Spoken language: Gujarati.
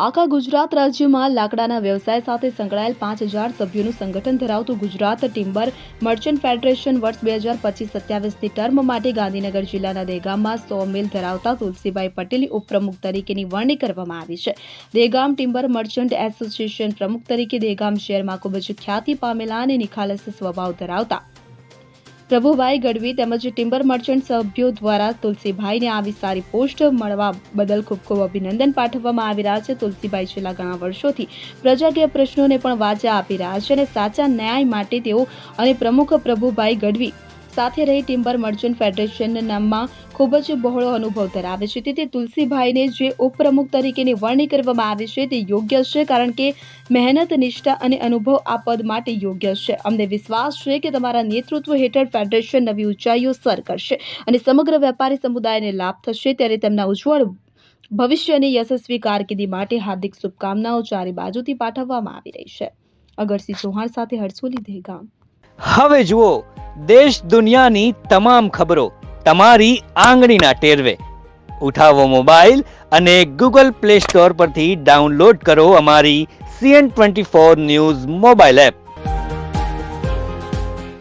આખા ગુજરાત રાજ્યમાં લાકડાના વ્યવસાય સાથે સંકળાયેલ 5000 સભ્યોનું સંગઠન ધરાવતું ગુજરાત ટિમ્બર મર્ચન્ટ ફેડરેશન વર્ષ 2025-27ની ટર્મ માટે ગાંધીનગર જિલ્લાના દહેગામમાં 100 મિલ ધરાવતા તુલસીભાઈ પટેલની ઉપપ્રમુખ તરીકેની વરણી કરવામાં આવી છે. દહેગામ ટિમ્બર મર્ચન્ટ એસોસિએશન પ્રમુખ તરીકે દહેગામ શહેરમાં ખૂબ જ ખ્યાતિ પામેલા અને નિખાલસ સ્વભાવ ધરાવતા પ્રભુભાઈ ગઢવી તેમજ ટિમ્બર મર્ચન્ટ સભ્યો દ્વારા તુલસીભાઈને આવી સારી પોસ્ટ મળવા બદલ ખૂબ ખૂબ અભિનંદન પાઠવવામાં આવી રહ્યા છે. તુલસીભાઈ છેલ્લા ઘણા વર્ષોથી પ્રજાકીય પ્રશ્નોને પણ વાચા આપી રહ્યા છે અને સાચા ન્યાય માટે તેઓ અને પ્રમુખ પ્રભુભાઈ ગઢવી સાથે રહી ટિમ્બર મર્ચન્ટ ફેડરેશનમાં ખૂબ જ બહોળો અનુભવ ધરાવે છે. તેથી તુલસીભાઈને જે ઉપપ્રમુખ તરીકેની વરણી કરવામાં આવી છે તે યોગ્ય છે, કારણ કે મહેનત, નિષ્ઠા અને અનુભવ આ પદ માટે યોગ્ય છે. અમને વિશ્વાસ છે કે તમારા નેતૃત્વ હેઠળ ફેડરેશન નવી ઊંચાઈઓ સર કરશે અને સમગ્ર વેપારી સમુદાયને લાભ થશે. ત્યારે તેમના ઉજ્જવળ ભવિષ્યની યશસ્વી કારકિર્દી માટે હાર્દિક શુભકામનાઓ ચારે બાજુથી પાઠવવામાં આવી રહી છે. અગરસિંહ ચૌહાણ સાથે હર્ષોલી, દહેગામ. હવે જુઓ દેશ દુનિયાની તમામ ખબરો તમારી આંગળીના ટેરવે. ઉઠાવો મોબાઈલ અને ગૂગલ પ્લે સ્ટોર પરથી ડાઉનલોડ કરો અમારી CN24 ન્યૂઝ મોબાઈલ એપ.